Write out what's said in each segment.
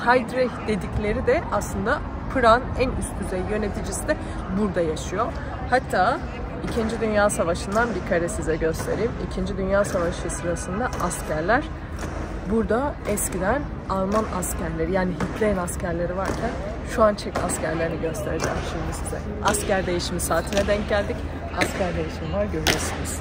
Heydrich dedikleri de aslında Prag'ın en üst düzey yöneticisi de burada yaşıyor. Hatta İkinci Dünya Savaşı'ndan bir kare size göstereyim. İkinci Dünya Savaşı sırasında askerler burada eskiden Alman askerleri, yani Hitler'in askerleri varken şu an Çek askerlerini göstereceğim şimdi size. Asker değişimi saatine denk geldik. Asker değişimi var, görüyorsunuz.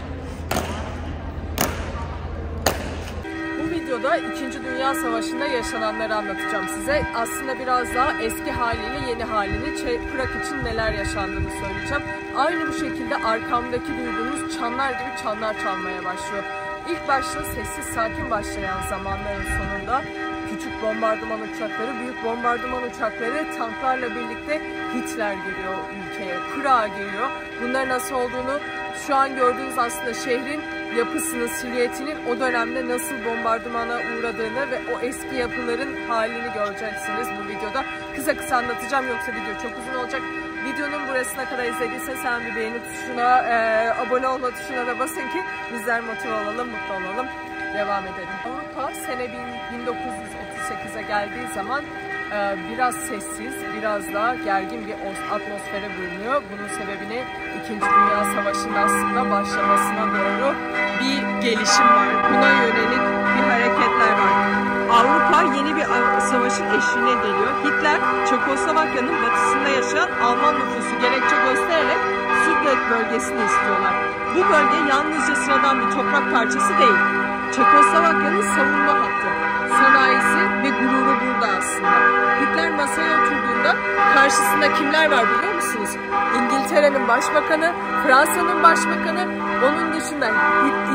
Bu videoda İkinci Dünya Savaşı'nda yaşananları anlatacağım size. Aslında biraz daha eski haliyle yeni halini, Prag için neler yaşandığını söyleyeceğim. Aynı bu şekilde arkamdaki duyduğunuz çanlar gibi çanlar çalmaya başlıyor. İlk başta sessiz sakin başlayan zamanların sonunda küçük bombardıman uçakları, büyük bombardıman uçakları tanklarla birlikte Hitler geliyor ülkeye, Prag'a geliyor. Bunların nasıl olduğunu, şu an gördüğünüz aslında şehrin yapısının, silüetinin o dönemde nasıl bombardımana uğradığını ve o eski yapıların halini göreceksiniz bu videoda. Kısa kısa anlatacağım, yoksa video çok uzun olacak. Videonun burasına kadar izlediysen sen bir beğeni tuşuna, abone olma tuşuna da basın ki bizler motive olalım, mutlu olalım. Devam edelim. Avrupa sene 1938'e geldiği zaman biraz sessiz, biraz daha gergin bir atmosfere bürünüyor. Bunun sebebini İkinci Dünya Savaşı'nın aslında başlamasına doğru bir gelişim var. Buna yönelik bir hareketler var. Avrupa yeni bir savaşın eşiğine geliyor. Hitler, Çekoslovakya'nın batısında yaşayan Alman nüfusu gerekçe göstererek Sudet bölgesini istiyorlar. Bu bölge yalnızca sıradan bir toprak parçası değil. Çekoslovakya'nın savunma hattı, sanayisi ve gururu burada aslında. Hitler masaya oturduğunda karşısında kimler var biliyor musunuz? İngiltere'nin başbakanı, Fransa'nın başbakanı, onun dışında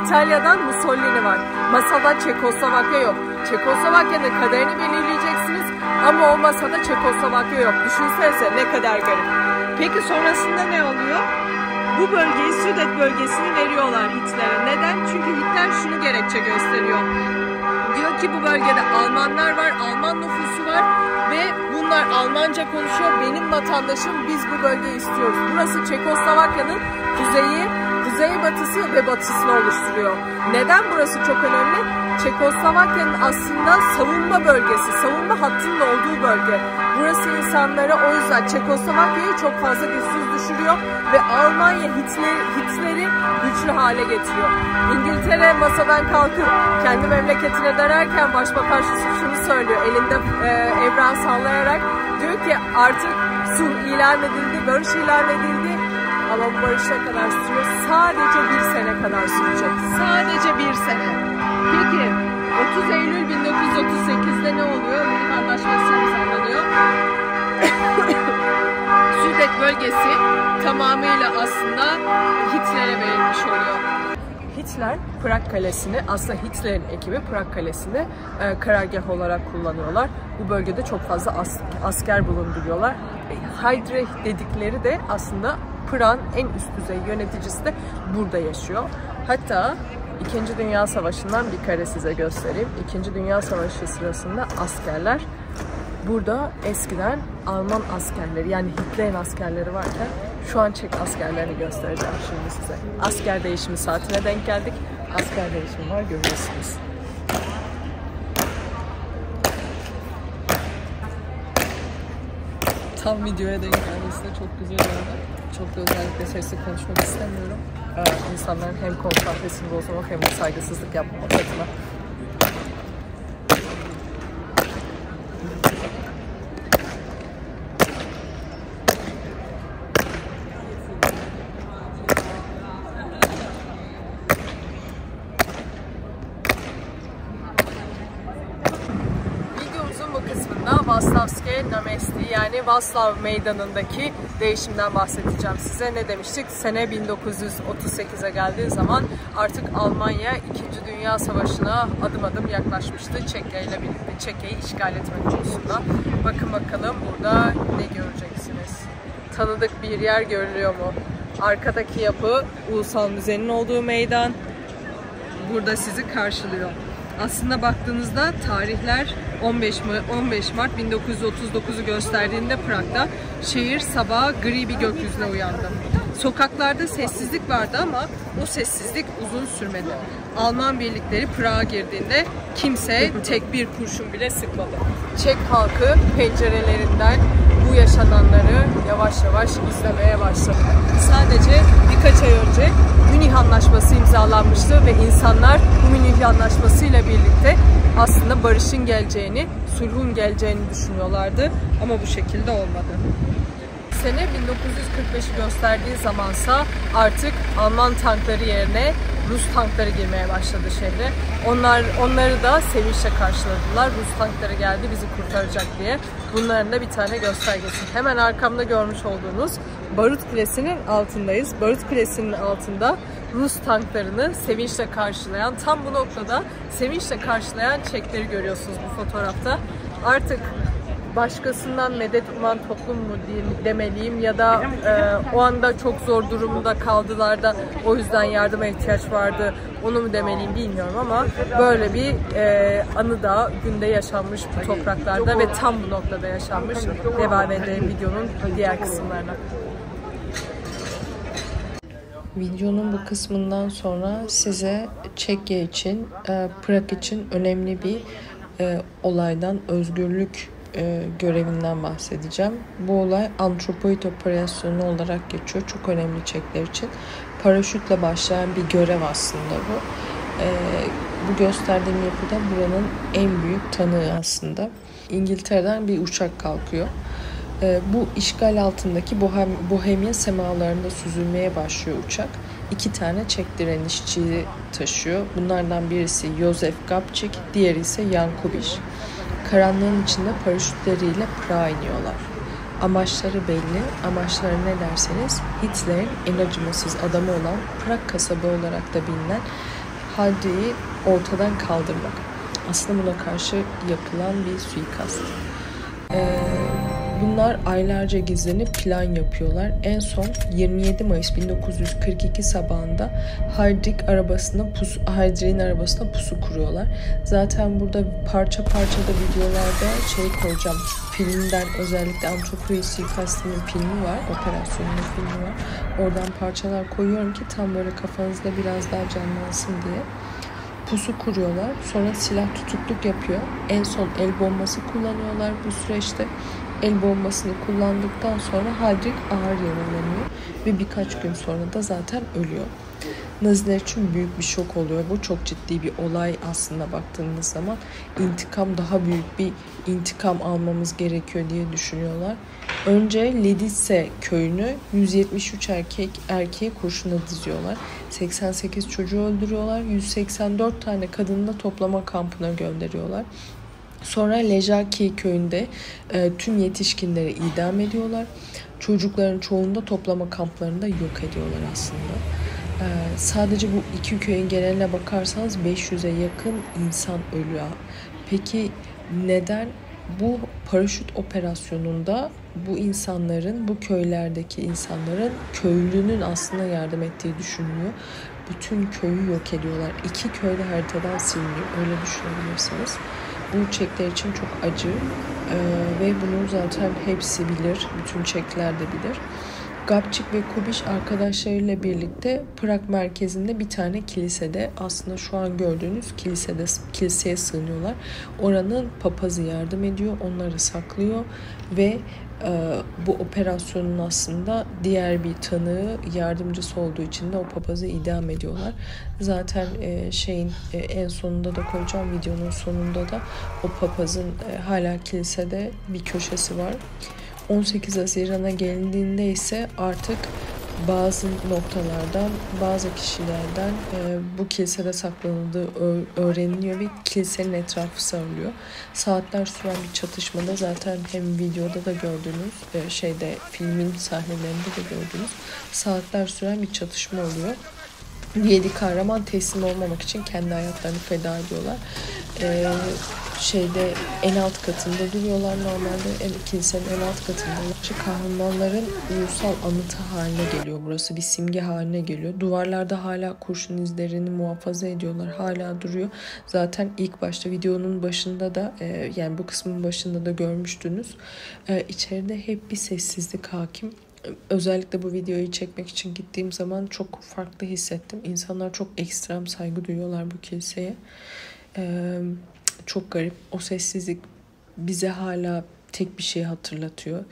İtalya'dan Mussolini var. Masada Çekoslovakya yok. Çekoslovakya'nın kaderini belirleyeceksiniz ama o masada Çekoslovakya yok. Düşünsenize ne kadar garip. Peki sonrasında ne oluyor? Bu bölgeyi, Sudet bölgesini veriyorlar Hitler'e. Neden? Çünkü Hitler şunu gerekçe gösteriyor. Diyor ki bu bölgede Almanlar var, Alman nüfusu var ve bunlar Almanca konuşuyor. Benim vatandaşım, biz bu bölgeyi istiyoruz. Burası Çekoslovakya'nın kuzeyi, kuzeybatısı ve batısını oluşturuyor. Neden burası çok önemli? Çekoslovakya'nın aslında savunma bölgesi, savunma hattının olduğu bölge. Burası insanlara o yüzden Çekoslovakya'yı çok fazla güçsüz düşürüyor ve Almanya Hitler'i güçlü hale getiriyor. İngiltere masadan kalkıp kendi memleketine dönerken başbakan şunu söylüyor, elinde evren sallayarak diyor ki artık sulh ilan edildi, barış ilan edildi. Ama bu barış ne kadar sürüyor? Sadece bir sene kadar sürecek. Sadece bir sene. Peki 30 Eylül 1938'de ne oluyor? Münih Anlaşması imzalanıyor. Sudet bölgesi tamamıyla aslında Hitler'e verilmiş oluyor. Hitler Prag Kalesi'ni, aslında Hitler'in ekibi Prag Kalesi'ni karargah olarak kullanıyorlar. Bu bölgede çok fazla asker bulunduruyorlar. Heydrich dedikleri de aslında Prag'ın en üst düzey yöneticisi de burada yaşıyor. Hatta İkinci Dünya Savaşı'ndan bir kare size göstereyim. İkinci Dünya Savaşı sırasında askerler burada eskiden Alman askerleri, yani Hitler'in askerleri varken şu an Çek askerlerini göstereceğim şimdi size. Asker değişimi saatine denk geldik. Asker değişimi var, görüyorsunuz. Tam videoya denk gelmesi de çok güzel oldu. Çok da özellikle sesli konuşmak istemiyorum. İnsanların hem konsantrasını bozmamak hem de saygısızlık yapmamak adına. Vaslavskiye Namesti, yani Vaslav Meydanı'ndaki değişimden bahsedeceğim size. Ne demiştik? Sene 1938'e geldiği zaman artık Almanya 2. Dünya Savaşı'na adım adım yaklaşmıştı. Çekya ile birlikte Çekya'yı işgal etme konusunda. Bakın bakalım burada ne göreceksiniz? Tanıdık bir yer görülüyor mu? Arkadaki yapı Ulusal Müze'nin olduğu meydan. Burada sizi karşılıyor. Aslında baktığınızda tarihler 15 Mart 1939'u gösterdiğinde Prag'da şehir sabaha gri bir gökyüzüne uyandı. Sokaklarda sessizlik vardı ama o sessizlik uzun sürmedi. Alman birlikleri Prag'a girdiğinde kimse tek bir kurşun bile sıkmadı. Çek halkı pencerelerinden bu yaşananları yavaş yavaş izlemeye başladı. Sadece birkaç ay önce Münih Anlaşması imzalanmıştı ve insanlar bu Münih Anlaşması ile birlikte aslında barışın geleceğini, sulhun geleceğini düşünüyorlardı ama bu şekilde olmadı. Sene 1945'i gösterdiği zamansa artık Alman tankları yerine Rus tankları girmeye başladı şehre. Onları da sevinçle karşıladılar. Rus tankları geldi bizi kurtaracak diye. Bunların da bir tane göstergesi. Hemen arkamda görmüş olduğunuz Barut Kulesi'nin altındayız. Barut Kulesi'nin altında Rus tanklarını sevinçle karşılayan, tam bu noktada sevinçle karşılayan Çekleri görüyorsunuz bu fotoğrafta. Artık başkasından medet uman toplum mu demeliyim ya da o anda çok zor durumda kaldılar da o yüzden yardıma ihtiyaç vardı, onu mu demeliyim bilmiyorum ama böyle bir anı da günde yaşanmış bu topraklarda ve tam bu noktada yaşanmış. Devam edelim videonun diğer kısımlarına. Videonun bu kısmından sonra size Çekya için, Prag için önemli bir olaydan, özgürlük görevinden bahsedeceğim. Bu olay Antropoid operasyonu olarak geçiyor. Çok önemli Çekler için. Paraşütle başlayan bir görev aslında bu. Bu gösterdiğim yapıda buranın en büyük tanığı aslında. İngiltere'den bir uçak kalkıyor. Bu işgal altındaki Bohemya semalarında süzülmeye başlıyor uçak. 2 tane Çek direnişçiyi taşıyor. Bunlardan birisi Józef Gabčík, diğeri ise Jan Kubiš. Karanlığın içinde paraşütleriyle Prag'a iniyorlar. Amaçları belli. Amaçları ne derseniz Hitler'in en acımasız adamı olan Prag kasabı olarak da bilinen Haldik'i ortadan kaldırmak. Aslında buna karşı yapılan bir suikast. Bunlar aylarca gizlenip plan yapıyorlar. En son 27 Mayıs 1942 sabahında Heydrich'in arabasına pusu kuruyorlar. Zaten burada parça parça da videolarda koyacağım. Filmden, özellikle Antropoid suikastının filmi var, operasyonunun filmi var. Oradan parçalar koyuyorum ki tam böyle kafanızda biraz daha canlansın diye. Pusu kuruyorlar. Sonra silah tutukluk yapıyor. En son el bombası kullanıyorlar bu süreçte. El bombasını kullandıktan sonra Heydrich ağır yaralanıyor ve birkaç gün sonra da zaten ölüyor. Naziler için büyük bir şok oluyor. Bu çok ciddi bir olay aslında baktığınız zaman. Daha büyük bir intikam almamız gerekiyor diye düşünüyorlar. Önce Ledice köyünü 173 erkeği kurşuna diziyorlar. 88 çocuğu öldürüyorlar. 184 tane kadını da toplama kampına gönderiyorlar. Sonra Ležáky köyünde tüm yetişkinleri idam ediyorlar. Çocukların çoğunu da toplama kamplarında yok ediyorlar aslında. Sadece bu 2 köyün geneline bakarsanız 500'e yakın insan ölüyor. Peki neden? Bu paraşüt operasyonunda bu köylerdeki insanların köylünün aslında yardım ettiği düşünülüyor. Bütün köyü yok ediyorlar. 2 köy de haritadan siliniyor. Öyle düşünebilirsiniz. Bu Çekler için çok acı ve bunu zaten hepsi bilir. Bütün Çekler de bilir. Gabčík ve Kubiš arkadaşlarıyla birlikte Prag merkezinde bir tane kilisede, aslında şu an gördüğünüz kiliseye sığınıyorlar. Oranın papazı yardım ediyor, onları saklıyor ve bu operasyonun aslında diğer bir tanığı, yardımcısı olduğu için de o papazı idam ediyorlar. Zaten en sonunda da koyacağım, videonun sonunda da o papazın hala kilisede bir köşesi var. 18 Haziran'a gelindiğinde ise artık bazı noktalardan, bazı kişilerden bu kilisede saklanıldığı öğreniliyor ve kilisenin etrafı sarılıyor. Saatler süren bir çatışmada, zaten hem videoda da gördüğünüz, filmin sahnelerinde de gördüğünüz saatler süren bir çatışma oluyor. 7 kahraman teslim olmamak için kendi hayatlarını feda ediyorlar. En alt katında duruyorlar normalde. Kilisenin en alt katındalar. Kahramanların ulusal anıtı haline geliyor. Burası bir simge haline geliyor. Duvarlarda hala kurşun izlerini muhafaza ediyorlar. Hala duruyor. Zaten ilk başta videonun başında da yani bu kısmın başında da görmüştünüz. İçeride hep bir sessizlik hakim. özellikle bu videoyu çekmek için gittiğim zaman çok farklı hissettim. İnsanlar çok ekstrem saygı duyuyorlar bu kiliseye. Çok garip. O sessizlik bize hala tek bir şey hatırlatıyor.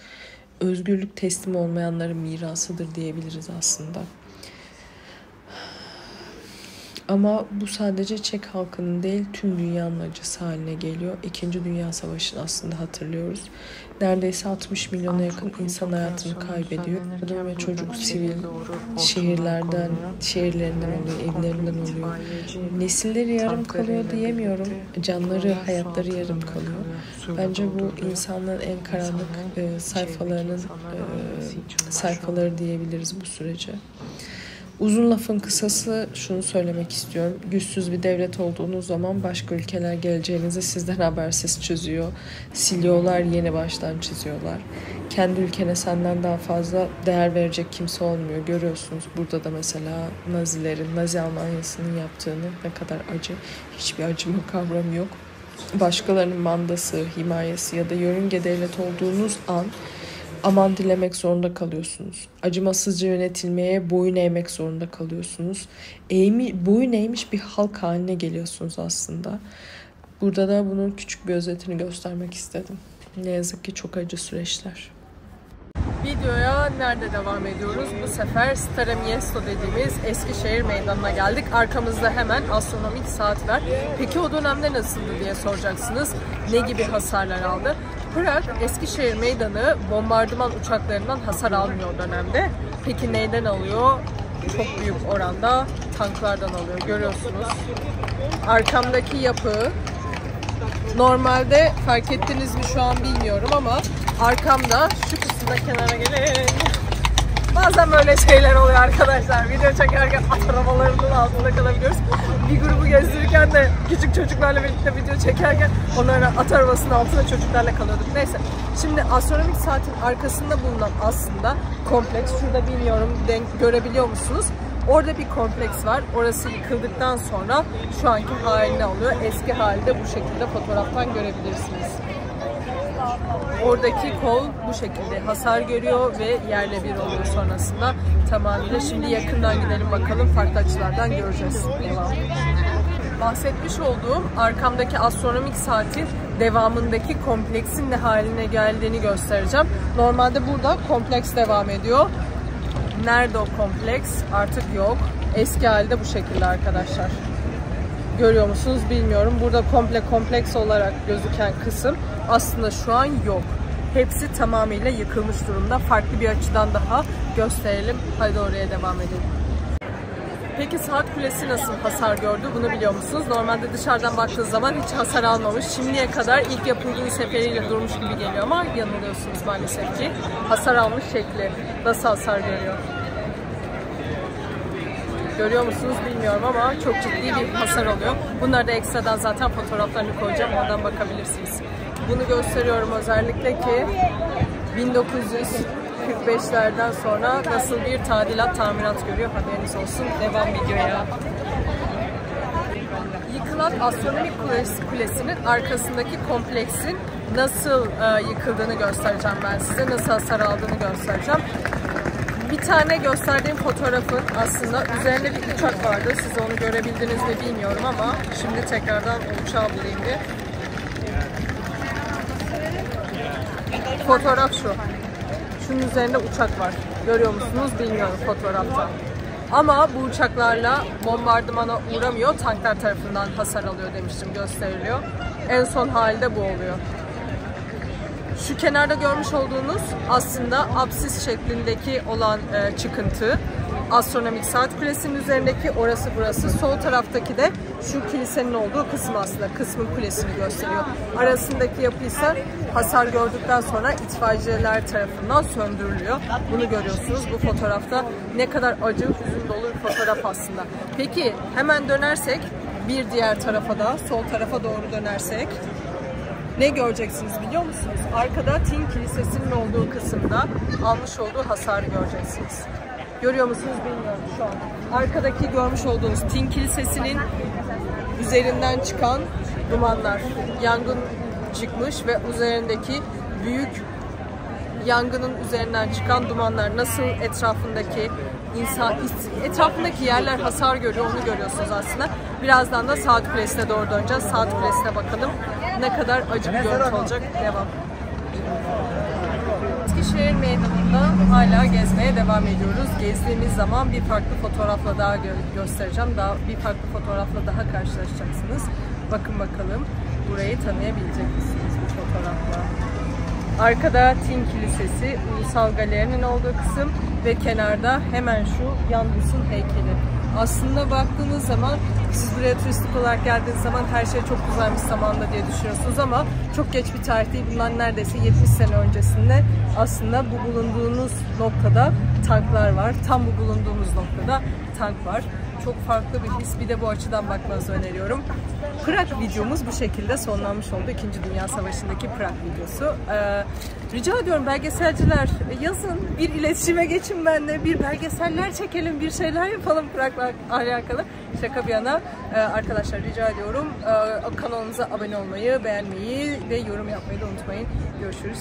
Özgürlük teslim olmayanların mirasıdır diyebiliriz aslında. Ama bu sadece Çek halkının değil, tüm dünyanın acısı haline geliyor. İkinci Dünya Savaşı'nı aslında hatırlıyoruz. Neredeyse 60 milyona yakın insan hayatını kaybediyor. Kadın ve çocuk sivil şehirlerinden oluyor, evlerinden oluyor. Nesilleri yarım kalıyor diyemiyorum. Canları, hayatları yarım kalıyor. Bence bu insanlığın en karanlık sayfaları diyebiliriz bu sürece. Uzun lafın kısası şunu söylemek istiyorum. Güçsüz bir devlet olduğunuz zaman başka ülkeler geleceğinizi sizden habersiz çözüyor. Siliyorlar, yeni baştan çiziyorlar. Kendi ülkene senden daha fazla değer verecek kimse olmuyor. Görüyorsunuz burada da mesela Nazi Almanya'sının yaptığını, ne kadar acı. Hiçbir acıma kavramı yok. Başkalarının mandası, himayesi ya da yörünge devlet olduğunuz an aman dilemek zorunda kalıyorsunuz. Acımasızca yönetilmeye boyun eğmek zorunda kalıyorsunuz. Boyun eğmiş bir halk haline geliyorsunuz aslında. Burada da bunun küçük bir özetini göstermek istedim. Ne yazık ki çok acı süreçler. Videoya nerede devam ediyoruz? Bu sefer Stare Miesto dediğimiz Eskişehir Meydanı'na geldik. Arkamızda hemen astronomik saat var. Peki o dönemde nasıldı diye soracaksınız. Ne gibi hasarlar aldı? Prag, Eskişehir Meydanı bombardıman uçaklarından hasar almıyor o dönemde. Peki neyden alıyor? Çok büyük oranda tanklardan alıyor. Görüyorsunuz. Arkamdaki yapı, normalde fark ettiniz mi şu an bilmiyorum ama arkamda şu kısımda kenara gelin. Bazen böyle şeyler oluyor arkadaşlar. Video çekerken at arabalarının altında kalabiliyoruz. Bir grubu gezdirirken de küçük çocuklarla birlikte video çekerken onların at arabasının altında çocuklarla kalıyorduk. Neyse. Şimdi astronomik saatin arkasında bulunan aslında kompleks. Şurada bilmiyorum görebiliyor musunuz? Orada bir kompleks var. Orası yıkıldıktan sonra şu anki halini alıyor. Eski halde bu şekilde fotoğraftan görebilirsiniz. Oradaki kol bu şekilde hasar görüyor ve yerle bir oluyor sonrasında tamamıyla. Şimdi yakından gidelim bakalım, farklı açılardan göreceğiz. Devam. Bahsetmiş olduğum arkamdaki astronomik saatin devamındaki kompleksin ne haline geldiğini göstereceğim. Normalde burada kompleks devam ediyor. Nerede o kompleks? Artık yok. Eski halde bu şekilde arkadaşlar. Görüyor musunuz bilmiyorum. Burada komple kompleks olarak gözüken kısım aslında şu an yok. Hepsi tamamıyla yıkılmış durumda. Farklı bir açıdan daha gösterelim. Hadi oraya devam edelim. Peki saat kulesi nasıl hasar gördü? Bunu biliyor musunuz? Normalde dışarıdan baktığı zaman hiç hasar almamış. Şimdiye kadar ilk yapıldığı seferiyle durmuş gibi geliyor ama yanılıyorsunuz maalesef ki. Hasar almış şekli. Nasıl hasar görüyor? Görüyor musunuz bilmiyorum ama çok ciddi bir hasar oluyor. Bunları da ekstradan zaten fotoğraflarını koyacağım. Oradan bakabilirsiniz. Bunu gösteriyorum özellikle ki 1945'lerden sonra nasıl bir tamirat görüyor, haberiniz olsun. Devam videoya. Yıkılan astronomik kulesinin arkasındaki kompleksin nasıl yıkıldığını göstereceğim ben size. Nasıl hasar aldığını göstereceğim. Bir tane gösterdiğim fotoğrafın aslında üzerinde bir uçak vardı. Siz onu görebildiniz mi bilmiyorum ama şimdi tekrardan o uçağı bulayım bir. Fotoğraf şu. Şunun üzerinde uçak var. Görüyor musunuz bilmiyorum fotoğrafta. Ama bu uçaklarla bombardımana uğramıyor. Tanklar tarafından hasar alıyor demiştim, gösteriliyor. En son halde bu oluyor. Şu kenarda görmüş olduğunuz aslında apsis şeklindeki olan çıkıntı. Astronomik saat kulesinin üzerindeki orası burası. Sol taraftaki de şu kilisenin olduğu kısım aslında. Kısmın kulesini gösteriyor. Arasındaki yapı ise hasar gördükten sonra itfaiyeciler tarafından söndürülüyor. Bunu görüyorsunuz bu fotoğrafta. Ne kadar acı, hüzün dolu bir fotoğraf aslında. Peki hemen dönersek bir diğer tarafa da, sol tarafa doğru dönersek ne göreceksiniz biliyor musunuz? Arkada Tin Kilisesi'nin olduğu kısımda almış olduğu hasarı göreceksiniz. Görüyor musunuz bilmiyorum şu an. Arkadaki görmüş olduğunuz Tin Kilisesi'nin üzerinden çıkan dumanlar. Yangın çıkmış ve üzerindeki büyük yangının üzerinden çıkan dumanlar, nasıl etrafındaki yerler hasar görüyor, onu görüyorsunuz aslında. Birazdan da Saat Kulesi'ne doğru döneceğiz. Saat Kulesi'ne bakalım ne kadar acı bir görüntü olacak. Devam. Eskişehir Meydanı'nda hala gezmeye devam ediyoruz. Gezdiğimiz zaman bir farklı fotoğrafla daha göstereceğim. Bir farklı fotoğrafla daha karşılaşacaksınız. Bakın bakalım burayı tanıyabilecek misiniz bu fotoğrafla? Arkada Tin Kilisesi, Ulusal Galeri'nin olduğu kısım ve kenarda hemen şu Yandus'un heykeli. Aslında baktığınız zaman siz buraya turistik olarak geldiğiniz zaman her şey çok güzelmiş zamanında diye düşünüyorsunuz ama çok geç bir tarih değil. Bundan neredeyse 70 sene öncesinde aslında bu bulunduğunuz noktada tanklar var. Tam bu bulunduğumuz noktada tank var. Çok farklı bir his. Bir de bu açıdan bakmanızı öneriyorum. Prag videomuz bu şekilde sonlanmış oldu. 2. Dünya Savaşı'ndaki Prag videosu. Rica ediyorum belgeselciler yazın, bir iletişime geçin benimle, bir belgeseller çekelim, bir şeyler yapalım Prag'la alakalı. Şaka bir yana arkadaşlar rica ediyorum kanalımıza abone olmayı, beğenmeyi ve yorum yapmayı da unutmayın. Görüşürüz.